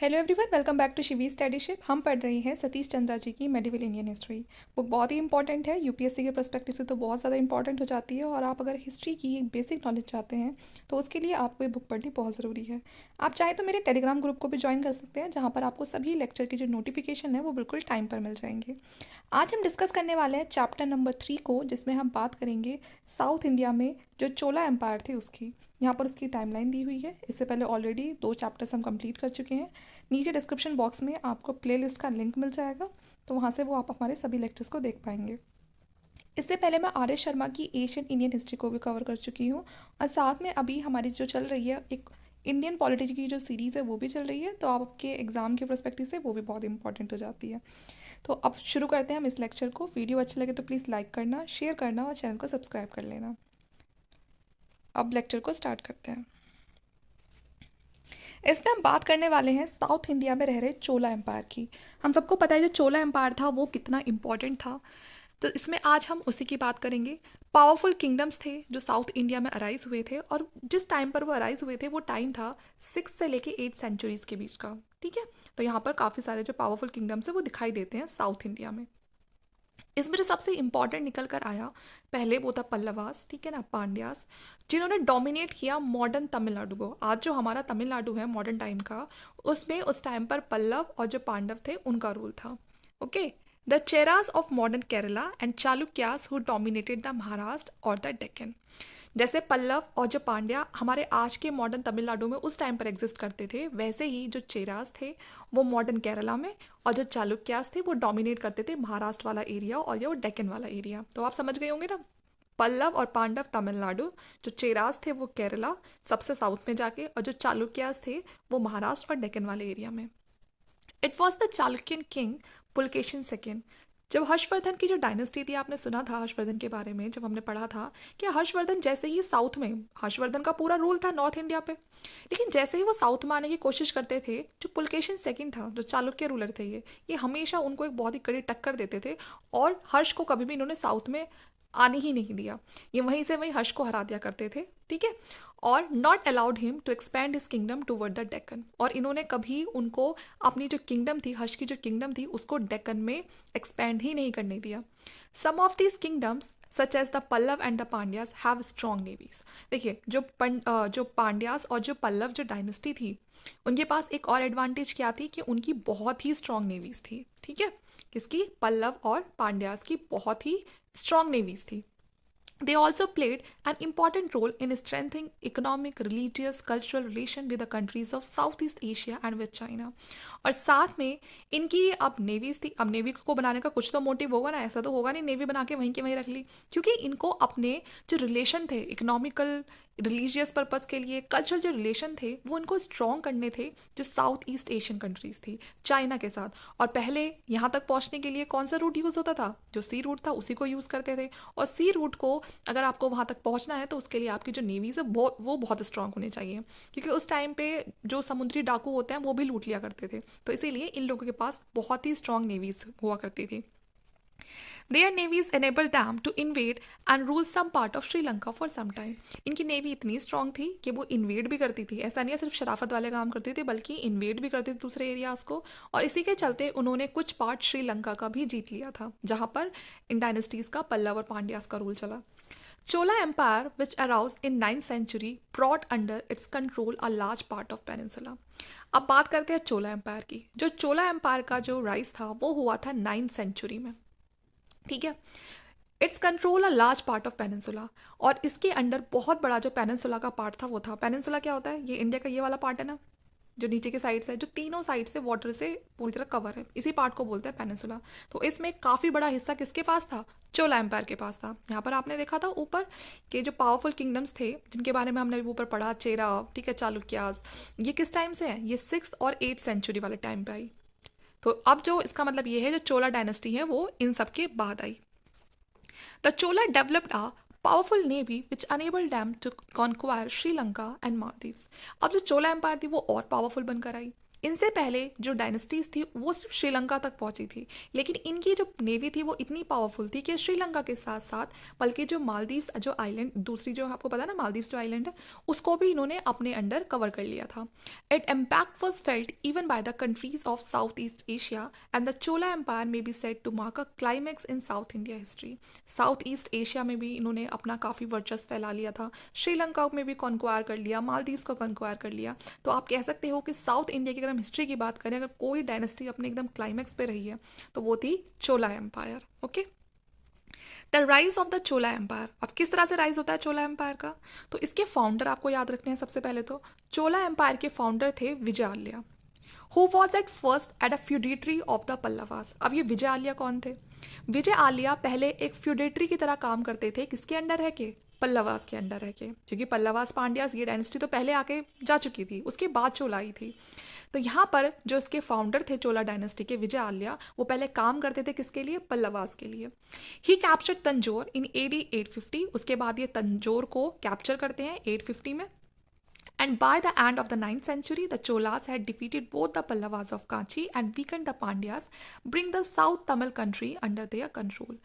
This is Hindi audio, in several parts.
Hello everyone, welcome back to Shivi studyship. हम पढ़ रहे हैं सतीश चंद्रा जी की मेडिवल इंडियन हिस्ट्री। बुक बहुत ही इंपॉर्टेंट है, यूपीएससी के पर्सपेक्टिव से तो बहुत ज़्यादा इंपॉर्टेंट हो जाती है। और आप अगर हिस्ट्री की एक बेसिक नॉलेज चाहते हैं तो उसके लिए आपको ये बुक पढ़नी बहुत ज़रूरी है। आप चाहें तो मेरे टेलीग्राम ग्रुप को भी ज्वाइन कर सकते हैं, जहाँ पर आपको सभी लेक्चर की जो नोटिफिकेशन है वो बिल्कुल टाइम पर मिल जाएंगे। आज हम डिस्कस करने वाले हैं चैप्टर नंबर 3 को, जिसमें हम बात करेंगे साउथ इंडिया में जो चोला एम्पायर थे उसकी। यहाँ पर उसकी टाइमलाइन दी हुई है। इससे पहले ऑलरेडी 2 चैप्टर्स हम कंप्लीट कर चुके हैं। नीचे डिस्क्रिप्शन बॉक्स में आपको प्लेलिस्ट का लिंक मिल जाएगा, तो वहाँ से वो आप हमारे सभी लेक्चर्स को देख पाएंगे। इससे पहले मैं आर एस शर्मा की एशियन इंडियन हिस्ट्री को भी कवर कर चुकी हूँ, और साथ में अभी हमारी जो चल रही है एक इंडियन पॉलिटी की जो सीरीज़ है वो भी चल रही है, तो आपके एग्ज़ाम के परस्पेक्टिव से वो भी बहुत इंपॉर्टेंट हो जाती है। तो अब शुरू करते हैं हम इस लेक्चर को। वीडियो अच्छा लगे तो प्लीज़ लाइक करना, शेयर करना और चैनल को सब्सक्राइब कर लेना। अब लेक्चर को स्टार्ट करते हैं। इसमें हम बात करने वाले हैं साउथ इंडिया में रह रहे चोला एम्पायर की। हम सबको पता है जो चोला एम्पायर था वो कितना इम्पोर्टेंट था, तो इसमें आज हम उसी की बात करेंगे। पावरफुल किंगडम्स थे जो साउथ इंडिया में अराइज हुए थे, और जिस टाइम पर वो अराइज हुए थे वो टाइम था 6 से लेके 8 सेंचुरीज के बीच का। ठीक है, तो यहाँ पर काफ़ी सारे जो पावरफुल किंगडम्स है वो दिखाई देते हैं साउथ इंडिया में। इसमें जो सबसे इंपॉर्टेंट निकल कर आया, पहले वो था पल्लवास, ठीक है ना, पांड्यास, जिन्होंने डोमिनेट किया मॉडर्न तमिलनाडु को। आज जो हमारा तमिलनाडु है मॉडर्न टाइम का, उसमें उस टाइम पर पल्लव और जो पांडव थे उनका रूल था। Okay, the Cheras of modern Kerala and Chalukyas who dominated the Maharashtra और द डेक्कन। जैसे पल्लव और जो पांड्या हमारे आज के मॉडर्न तमिलनाडु में उस टाइम पर एग्जिस्ट करते थे, वैसे ही जो चेरास थे वो मॉडर्न केरला में, और जो चालुक्यास थे वो डोमिनेट करते थे महाराष्ट्र वाला एरिया और ये वो डेक्कन वाला एरिया। तो आप समझ गए होंगे ना, पल्लव और पांडव तमिलनाडु, जो चेरास थे वो केरला सबसे साउथ में जाके, और जो चालुक्यास थे वो महाराष्ट्र और डेक्कन वाले एरिया में। It was the Chalukyan king Pulakeshin second. जब हर्षवर्धन की जो डायनेस्टी थी, आपने सुना था हर्षवर्धन के बारे में, जब हमने पढ़ा था कि हर्षवर्धन जैसे ही साउथ में, हर्षवर्धन का पूरा रूल था नॉर्थ इंडिया पे, लेकिन जैसे ही वो साउथ में आने की कोशिश करते थे, जो पुलकेशिन सेकंड था, जो चालुक्य रूलर थे, ये हमेशा उनको एक बहुत ही कड़ी टक्कर देते थे, और हर्ष को कभी भी इन्होंने साउथ में आने ही नहीं दिया। ये वहीं से वहीं हर्ष को हरा दिया करते थे। ठीक है, और not allowed him to expand his kingdom toward the Deccan, और इन्होंने कभी उनको अपनी जो किंगडम थी, हर्ष की जो किंगडम थी, उसको डेक्कन में एक्सपैंड ही नहीं करने दिया। Some of these kingdoms such as the Pallava and the Pandyas have strong navies. देखिए, जो पांड्यास और जो पल्लव जो डायनेस्टी थी, उनके पास एक और एडवांटेज क्या थी कि उनकी बहुत ही स्ट्रॉन्ग नेवीज थी। ठीक है, किसकी? पल्लव और पांड्यास की बहुत ही स्ट्रॉन्ग नेवीज थी। They also played an important role in strengthening economic, religious, cultural relation with the countries of Southeast Asia and with China. और साथ में इनकी अब नेवीज थी। अब नेवी को बनाने का कुछ तो मोटिव होगा ना, ऐसा तो होगा नहीं नेवी बना के वहीं के वहीं रख ली, क्योंकि इनको अपने जो रिलेशन थे इकोनॉमिकल, रिलीजियस पर्पस के लिए, कल्चरल जो रिलेशन थे वो इनको स्ट्रॉन्ग करने थे जो साउथ ईस्ट एशियन कंट्रीज थी चाइना के साथ। और पहले यहाँ तक पहुँचने के लिए कौन सा रूट यूज़ होता था? जो सी रूट था उसी को यूज़ करते थे। और सी रूट को अगर आपको वहाँ तक पहुँचना है तो उसके लिए आपकी जो नेवीज़ है वो बहुत स्ट्रांग होनी चाहिए, क्योंकि उस टाइम पे जो समुद्री डाकू होते हैं वो भी लूट लिया करते थे, तो इसीलिए इन लोगों के पास बहुत ही स्ट्रांग नेवीज़ हुआ करती थी। Their navies enabled them to invade and rule some part of Sri Lanka for some time. इनकी नेवी इतनी स्ट्रांग थी कि वो इन्वेड भी करती थी। ऐसा नहीं है सिर्फ शराफत वाले काम करती थी, बल्कि इन्वेड भी करती थी दूसरे एरियाज को, और इसी के चलते उन्होंने कुछ पार्ट श्रीलंका का भी जीत लिया था, जहाँ पर इन डायनेस्टीज का पल्लव और पांड्यास का रूल चला। Chola Empire, which arose in 9th century, brought under its control a large part of peninsula. अब बात करते हैं चोला एम्पायर की। जो चोला एम्पायर का जो राइज था वो हुआ था 9th सेंचुरी में। ठीक है, it's control a large part of peninsula, और इसके अंडर बहुत बड़ा जो पेनिनसुला का पार्ट था वो था। पेनिनसुला क्या होता है? ये इंडिया का ये वाला पार्ट है ना, जो नीचे के साइड से, जो तीनों साइड से वाटर से पूरी तरह कवर है, इसी पार्ट को बोलते हैं पेनिनसुला। तो इसमें काफ़ी बड़ा हिस्सा किसके पास था? चोला एम्पायर के पास था। यहाँ पर आपने देखा था ऊपर के जो पावरफुल किंगडम्स थे जिनके बारे में हमने ऊपर पढ़ा, चेरा, ठीक है, चालुक्यास, ये किस टाइम से है? ये 6th और 8th सेंचुरी वाले टाइम पे आई। तो अब जो इसका मतलब ये है, जो चोला डायनेस्टी है वो इन सब के बाद आई। The Chola developed a powerful navy which enabled them to conquer Sri Lanka and Maldives. अब जो चोला एम्पायर थी वो और पावरफुल बनकर आई। इनसे पहले जो डायनेस्टीज थी वो सिर्फ श्रीलंका तक पहुंची थी, लेकिन इनकी जो नेवी थी वो इतनी पावरफुल थी कि श्रीलंका के साथ साथ बल्कि जो मालदीव्स जो आइलैंड, दूसरी जो आपको पता है ना मालदीव्स जो आइलैंड है, उसको भी इन्होंने अपने अंडर कवर कर लिया था. It impact was felt even by the countries of South East Asia and the Chola empire में be said to mark a climax in South India history. South East Asia में भी इन्होंने अपना काफ़ी वर्चस्व फैला लिया था, श्रीलंका में भी कॉन्क्वायर कर लिया, मालदीव्स को कॉन्क्वायर कर लिया. तो आप कह सकते हो कि साउथ इंडिया की अगर हम हिस्ट्री की बात करें, अगर कोई डायनेस्टी अपने एकदम क्लाइमैक्स पे रही है तो वो थी Chola empire. Okay, the rise of the Chola empire. अब किस तरह से राइज होता है चोला एम्पायर का, तो इसके फाउंडर आपको याद रखने हैं. सबसे पहले तो चोला एम्पायर के फाउंडर थे Vijayalaya, who was at first at a feudatory of the Pallavas. अब ये विजय आलिया कौन थे? विजय आलिया पहले एक फ्यूडेटरी की तरह काम करते थे, किसके अंडर है के? पल्लवास के अंडर है के, क्योंकि पल्लवास पांड्यास ये डायनेस्टी तो पहले आके जा चुकी थी, उसके बाद चोला आई थी. तो यहाँ पर जो इसके फाउंडर थे चोला डायनेस्टी के, विजय आलिया, वो पहले काम करते थे किसके लिए? पल्लवास के लिए. ही कैप्चर्ड तंजोर इन AD 850. उसके बाद ये तंजोर को कैप्चर करते हैं 850 में. And by the end of the 9th century, the Cholas had defeated both the Pallavas of Kanchi and weakened the Pandyas, bring the South Tamil country under their control.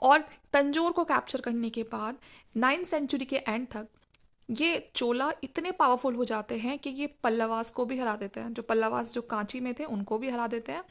और तंजोर को कैप्चर करने के बाद 9th सेंचुरी के एंड तक ये चोला इतने पावरफुल हो जाते हैं कि ये पल्लवास को भी हरा देते हैं. जो पल्लवास जो कांची में थे उनको भी हरा देते हैं,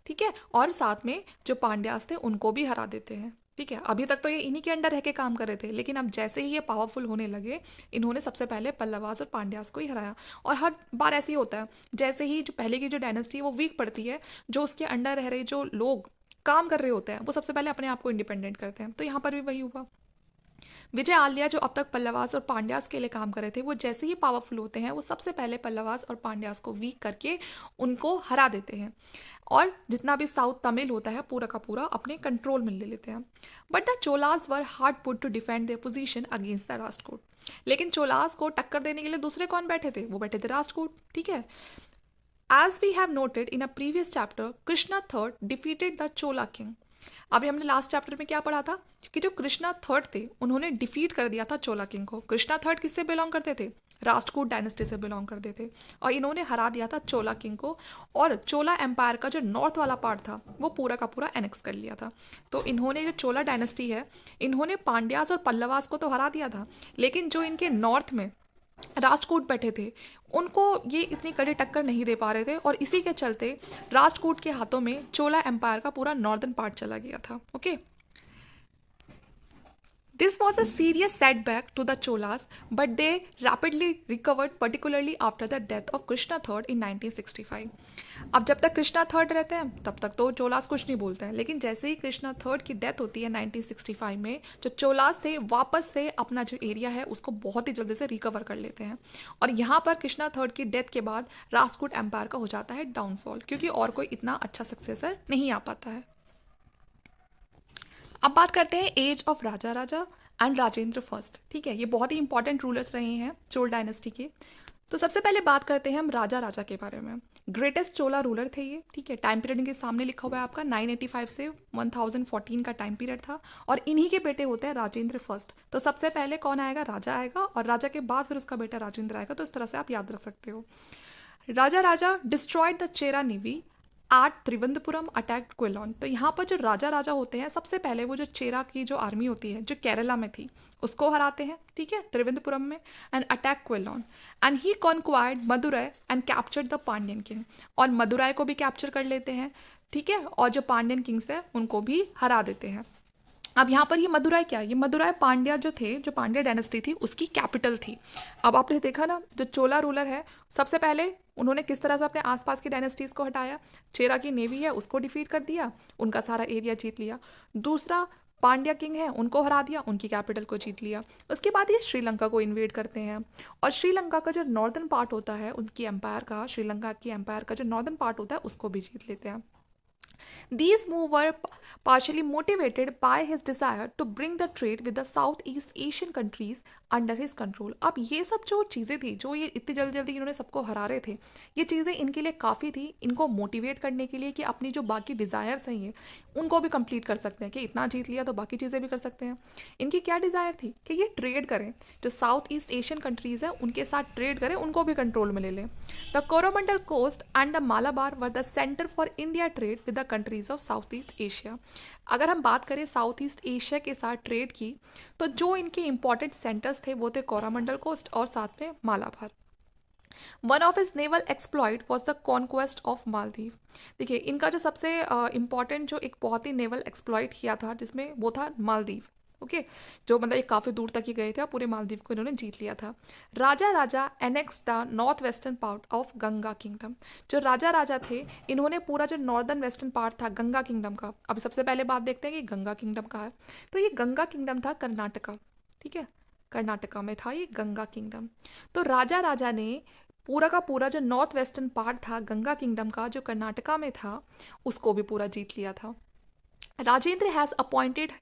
ठीक है, और साथ में जो पांड्यास थे उनको भी हरा देते हैं. ठीक है, अभी तक तो ये इन्हीं के अंडर रह के काम कर रहे थे, लेकिन अब जैसे ही ये पावरफुल होने लगे, इन्होंने सबसे पहले पल्लवास और पांड्यास को ही हराया. और हर बार ऐसे ही होता है, जैसे ही जो पहले की जो डायनेस्टी है वो वीक पड़ती है, जो उसके अंडर रह रहे जो लोग काम कर रहे होते हैं वो सबसे पहले अपने आप को इंडिपेंडेंट करते हैं. तो यहाँ पर भी वही हुआ. विजय आलिया जो अब तक पल्लवास और पांड्यास के लिए काम कर रहे थे, वो जैसे ही पावरफुल होते हैं वो सबसे पहले पल्लवास और पांड्यास को वीक करके उनको हरा देते हैं, और जितना भी साउथ तमिल होता है पूरा का पूरा अपने कंट्रोल में ले लेते हैं. But the Cholas were hard put to defend their position against the Rashtrakuta. लेकिन चोलास को टक्कर देने के लिए दूसरे कौन बैठे थे? वो बैठे थे राष्ट्रकूट. ठीक है, as we have noted in a previous chapter, Krishna third defeated the Chola king. अभी हमने लास्ट चैप्टर में क्या पढ़ा था कि जो कृष्णा थर्ड थे उन्होंने डिफीट कर दिया था चोला किंग को. कृष्णा थर्ड किससे बिलोंग करते थे? राष्ट्रकूट डायनेस्टी से बिलोंग करते थे, और इन्होंने हरा दिया था चोला किंग को, और चोला एम्पायर का जो नॉर्थ वाला पार्ट था वो पूरा का पूरा एनेक्स कर लिया था. तो इन्होंने जो चोला डायनेस्टी है, इन्होंने पांड्यास और पल्लवास को तो हरा दिया था, लेकिन जो इनके नॉर्थ में राष्ट्रकूट बैठे थे उनको ये इतनी कड़ी टक्कर नहीं दे पा रहे थे, और इसी के चलते राष्ट्रकूट के हाथों में चोला एम्पायर का पूरा नॉर्दर्न पार्ट चला गया था. Okay, This was a serious setback to the Cholas, but they rapidly recovered, particularly after the death of Krishna III in 1965. अब जब तक कृष्णा थर्ड रहते हैं तब तक तो चोलास कुछ नहीं बोलते हैं, लेकिन जैसे ही कृष्णा थर्ड की डेथ होती है 1965 में, जो चोलास थे वापस से अपना जो एरिया है उसको बहुत ही जल्दी से रिकवर कर लेते हैं. और यहाँ पर कृष्णा थर्ड की डेथ के बाद राष्ट्रकूट एम्पायर का हो जाता है डाउनफॉल, क्योंकि और कोई इतना अच्छा सक्सेसर नहीं आ पाता है. अब बात करते हैं age of Raja Raja and Rajendra first. ठीक है, ये बहुत ही इंपॉर्टेंट रूलर्स रहे हैं चोल डायनेस्टी के. तो सबसे पहले बात करते हैं हम राजा राजा के बारे में. ग्रेटेस्ट चोला रूलर थे ये. ठीक है, टाइम पीरियड इनके सामने लिखा हुआ है आपका, 985 से 1014 का टाइम पीरियड था, और इन्हीं के बेटे होते हैं राजेंद्र फर्स्ट. तो सबसे पहले कौन आएगा? राजा आएगा, और राजा के बाद फिर उसका बेटा राजेंद्र आएगा. तो इस तरह से आप याद रख सकते हो. Raja Raja destroyed the Chera navy at Thiruvananthapuram, attacked Quilon. तो यहाँ पर जो राजा राजा होते हैं सबसे पहले वो जो चेरा की जो आर्मी होती है जो केरला में थी उसको हराते हैं, ठीक है, त्रिवंतपुरम में, and attack Quilon. And he conquered Madurai and captured the Pandyan king. और मदुरै को भी कैप्चर कर लेते हैं, ठीक है, और जो पांड्यन किंग्स है उनको भी हरा देते हैं. अब यहाँ पर ये मदुरै क्या है? ये मदुरै पांड्या जो थे, जो पांड्या डायनेस्टी थी उसकी कैपिटल थी. अब आपने देखा ना, जो चोला रूलर है सबसे पहले उन्होंने किस तरह से अपने आसपास की डायनेस्टीज को हटाया. चेरा की नेवी है उसको डिफीट कर दिया, उनका सारा एरिया जीत लिया. दूसरा पांड्या किंग है उनको हरा दिया, उनकी कैपिटल को जीत लिया. उसके बाद ये श्रीलंका को इन्वेड करते हैं, और श्रीलंका का जो नॉर्दर्न पार्ट होता है उनकी एम्पायर का, श्रीलंका की एम्पायर का जो नॉर्दर्न पार्ट होता है उसको भी जीत लेते हैं. These moves were partially motivated by his desire to bring the trade with the Southeast Asian countries under his control. अब ये सब जो चीज़ें थी, जो ये इतनी जल्दी जल्दी इन्होंने सबको हरा रहे थे, ये चीज़ें इनके लिए काफ़ी थी, इनको मोटिवेट करने के लिए कि अपनी जो बाकी डिज़ायर्स हैं ये उनको भी कंप्लीट कर सकते हैं, कि इतना जीत लिया तो बाकी चीज़ें भी कर सकते हैं। इनकी क्या डिज़ायर थी कि ये ट्रेड करें, जो साउथ ईस्ट एशियन कंट्रीज़ हैं उनके साथ ट्रेड करें, उनको भी कंट्रोल में ले लें। The Coromandel coast and the Malabar were the centre for India trade with the countries of South East Asia. अगर हम बात करें साउथ ईस्ट एशिया के साथ ट्रेड की, तो जो इनके इंपॉर्टेंट सेंटर्स थे वो थे कोरामंडल कोस्ट और साथ में Malabar. One of is naval exploit was the conquest of Maldives. देखिए, इनका जो सबसे इंपॉर्टेंट जो एक बहुत ही नेवल एक्सप्लॉइट किया था, जिसमें वो था मालदीव। ओके, जो मतलब ये काफ़ी दूर तक ही गए थे, पूरे मालदीव को इन्होंने जीत लिया था। Raja Raja annex the north western part of Ganga kingdom. जो राजा राजा थे, इन्होंने पूरा जो नॉर्दर्न वेस्टर्न पार्ट था गंगा किंगडम का, अब सबसे पहले बात देखते हैं कि गंगा किंगडम का है। तो ये गंगा किंगडम था कर्नाटका, ठीक है, कर्नाटका में था ये गंगा किंगडम। तो राजा राजा ने पूरा का पूरा जो नॉर्थ वेस्टर्न पार्ट था गंगा किंगडम का, जो कर्नाटका में था, उसको भी पूरा जीत लिया था। Rajendra has appointed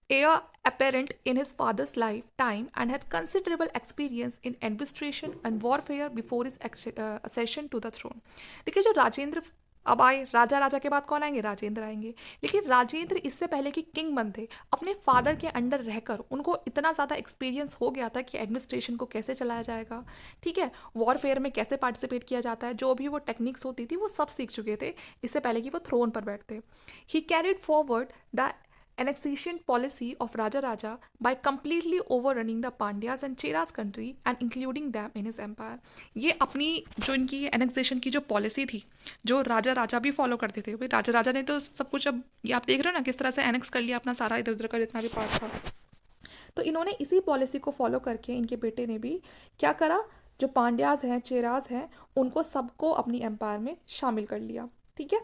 heir apparent in his father's lifetime and had considerable experience in administration and warfare before his accession to the throne। देखिए, जो राजेंद्र अब आए, राजा राजा के बाद कौन आएंगे? राजेंद्र आएंगे। लेकिन राजेंद्र इससे पहले कि किंग बन थे, अपने फादर के अंडर रहकर उनको इतना ज़्यादा एक्सपीरियंस हो गया था कि एडमिनिस्ट्रेशन को कैसे चलाया जाएगा, ठीक है, वॉरफेयर में कैसे पार्टिसिपेट किया जाता है, जो भी वो टेक्निक्स होती थी वो सब सीख चुके थे इससे पहले कि वो थ्रोन पर बैठते। ही carried forward the annexation policy of Raja Raja by completely overrunning the Pandyas and Cheras country and including them in his empire। ये अपनी जो इनकी annexation की जो पॉलिसी थी, जो राजा राजा भी फॉलो करते थे, भाई राजा राजा ने तो सब कुछ, अब ये आप देख रहे हो ना किस तरह से एनेक्स कर लिया अपना सारा इधर उधर का जितना भी पार्ट था। तो इन्होंने इसी पॉलिसी को फॉलो करके इनके बेटे ने भी क्या करा, जो पांड्याज हैं, चेराज हैं, उनको सबको अपनी एम्पायर में शामिल कर लिया, ठीक है।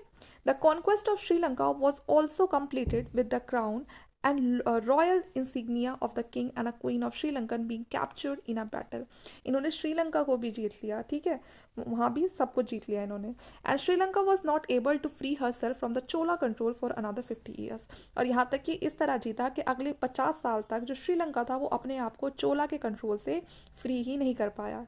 The conquest of Sri Lanka was also completed with the crown and royal insignia of the king and a queen of Sri Lankan being captured in a battle. इन्होंने श्रीलंका को भी जीत लिया, ठीक है, वहाँ भी सब कुछ जीत लिया इन्होंने। And Sri Lanka was not able to free herself from the Chola control for another 50 years. और यहाँ तक कि इस तरह जीता कि अगले 50 साल तक जो श्रीलंका था वो अपने आप को चोला के कंट्रोल से फ्री ही नहीं कर पाया।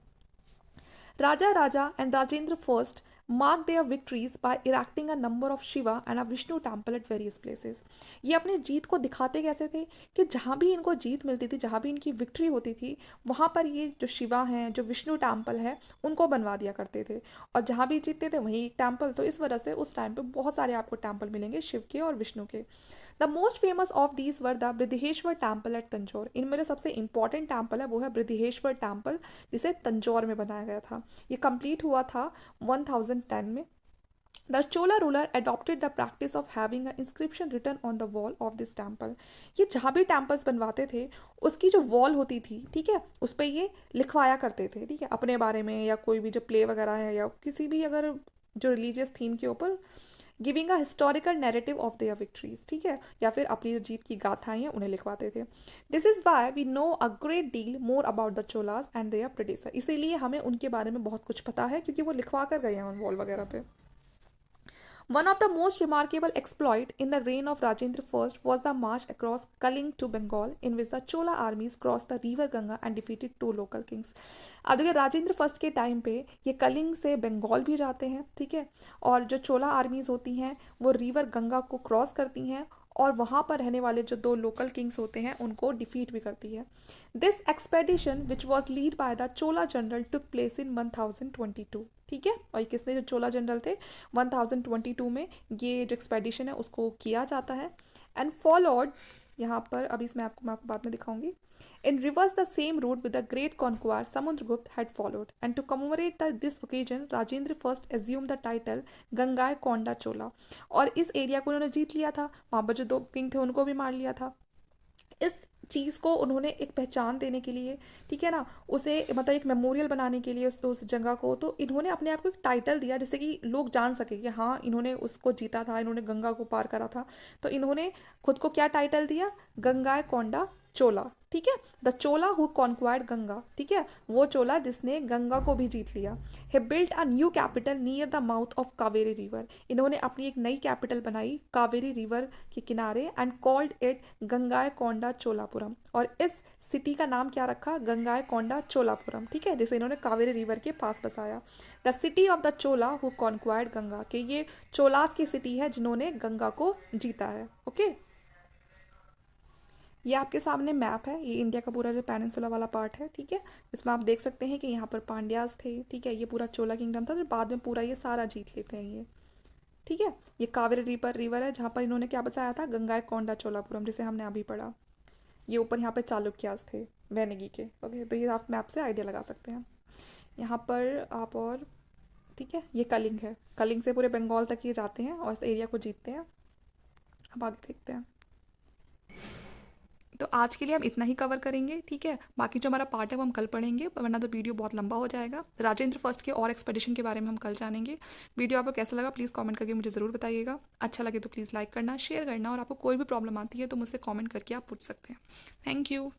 Raja Raja and Rajendra first marked their victories by erecting a number of Shiva and a Vishnu temple at various places। ये अपनी जीत को दिखाते कैसे थे कि जहाँ भी इनको जीत मिलती थी, जहाँ भी इनकी विक्ट्री होती थी, वहाँ पर ये जो शिवा हैं, जो विष्णु टेम्पल है, उनको बनवा दिया करते थे। और जहाँ भी जीतते थे वहीं एक टेम्पल, तो इस वजह से उस टाइम पे बहुत सारे आपको टेम्पल मिलेंगे शिव के और विष्णु के। The most famous of these were the Brihadeshwara temple at Tanjore. इनमें जो सबसे इंपॉर्टेंट टेम्पल है वो है बृहदेश्वर टेम्पल, जिसे तंजौर में बनाया गया था। ये कंप्लीट हुआ था 1010 में। The Chola ruler adopted the practice of having an inscription written on the wall of this temple। ये जहाँ भी टेम्पल्स बनवाते थे उसकी जो वॉल होती थी, ठीक है, उस पर ये लिखवाया करते थे, ठीक है, अपने बारे में या कोई भी जो प्ले वगैरह है या किसी भी अगर जो रिलीजियस थीम के ऊपर, giving a historical narrative of their victories, ठीक है, या फिर अपनी जो जीत की गाथाएं हैं उन्हें लिखवाते थे। This is why we know a great deal more about the Cholas and their predecessor. इसीलिए हमें उनके बारे में बहुत कुछ पता है क्योंकि वो लिखवा कर गए हैं उन वॉल वगैरह पे। One of the most remarkable exploit in the reign of Rajendra I was the march across Kaling to Bengal, in which the Chola armies crossed the river Ganga and defeated two local kings। अब देखिए, राजेंद्र फर्स्ट के टाइम पे ये कलिंग से बंगाल भी जाते हैं, ठीक है, और जो चोला आर्मीज होती हैं वो रिवर गंगा को क्रॉस करती हैं और वहाँ पर रहने वाले जो दो लोकल किंग्स होते हैं उनको डिफीट भी करती है। This expedition which was lead by the Chola general took place in 1022, ठीक है, और ये किसने, जो चोला जनरल थे, 1022 में ये जो एक्सपेडिशन है उसको किया जाता है। एंड फॉलोड, यहाँ पर अभी इसमें आपको मैं बाद में दिखाऊंगी, in reverse the same route with the great conqueror Samudragupta had followed. And to commemorate this occasion Rajendra first assume the title Gangai Konda Chola. और इस एरिया को उन्होंने जीत लिया था, वहाँ पर जो दो किंग थे उनको भी मार लिया था। इस चीज़ को उन्होंने एक पहचान देने के लिए, ठीक है ना, उसे मतलब एक मेमोरियल बनाने के लिए उस जगह को, तो इन्होंने अपने आप को एक टाइटल दिया जिससे कि लोग जान सके कि हाँ इन्होंने उसको जीता था, इन्होंने गंगा को पार करा था। तो इन्होंने खुद को क्या टाइटल दिया, गंगाय कोंडा चोला, ठीक है, the Chola who conquered Ganga, ठीक है, वो चोला जिसने गंगा को भी जीत लिया। he built a new capital near the mouth of Kaveri river. इन्होंने अपनी एक नई कैपिटल बनाई कावेरी रिवर के किनारे एंड कॉल्ड इट गंगाई कोंडा चोलापुरम। और इस सिटी का नाम क्या रखा, गंगाईकोंडा चोलापुरम, ठीक है, जिसे इन्होंने कावेरी रिवर के पास बसाया। The city of the Chola who conquered Ganga, कि ये चोलास की सिटी है जिन्होंने गंगा को जीता है। ओके, ये आपके सामने मैप है, ये इंडिया का पूरा जो पेनिनसुला वाला पार्ट है, ठीक है। इसमें आप देख सकते हैं कि यहाँ पर पांड्यास थे, ठीक है, ये पूरा चोला किंगडम था, जो बाद में पूरा ये सारा जीत लेते हैं ये, ठीक है। ये कावेरी रिवर है जहाँ पर इन्होंने क्या बसाया था, गंगाईकोंडा चोलापुरम, जिसे हमने अभी पढ़ा। ये ऊपर यहाँ पे चालुक्यास थे, वैनगी के। ओके, तो ये आप मैप से आइडिया लगा सकते हैं। यहाँ पर आप और, ठीक है, ये कलिंग है, कलिंग से पूरे बंगाल तक ये जाते हैं और इस एरिया को जीतते हैं। अब आगे देखते हैं। तो आज के लिए हम इतना ही कवर करेंगे, ठीक है। बाकी जो हमारा पार्ट है वो हम कल पढ़ेंगे, वरना तो वीडियो बहुत लंबा हो जाएगा। राजेंद्र फर्स्ट के और एक्सपेडिशन के बारे में हम कल जानेंगे। वीडियो आपको कैसा लगा प्लीज़ कमेंट करके मुझे ज़रूर बताइएगा। अच्छा लगे तो प्लीज़ लाइक करना, शेयर करना, और आपको कोई भी प्रॉब्लम आती है तो मुझसे कमेंट करके आप पूछ सकते हैं। Thank you.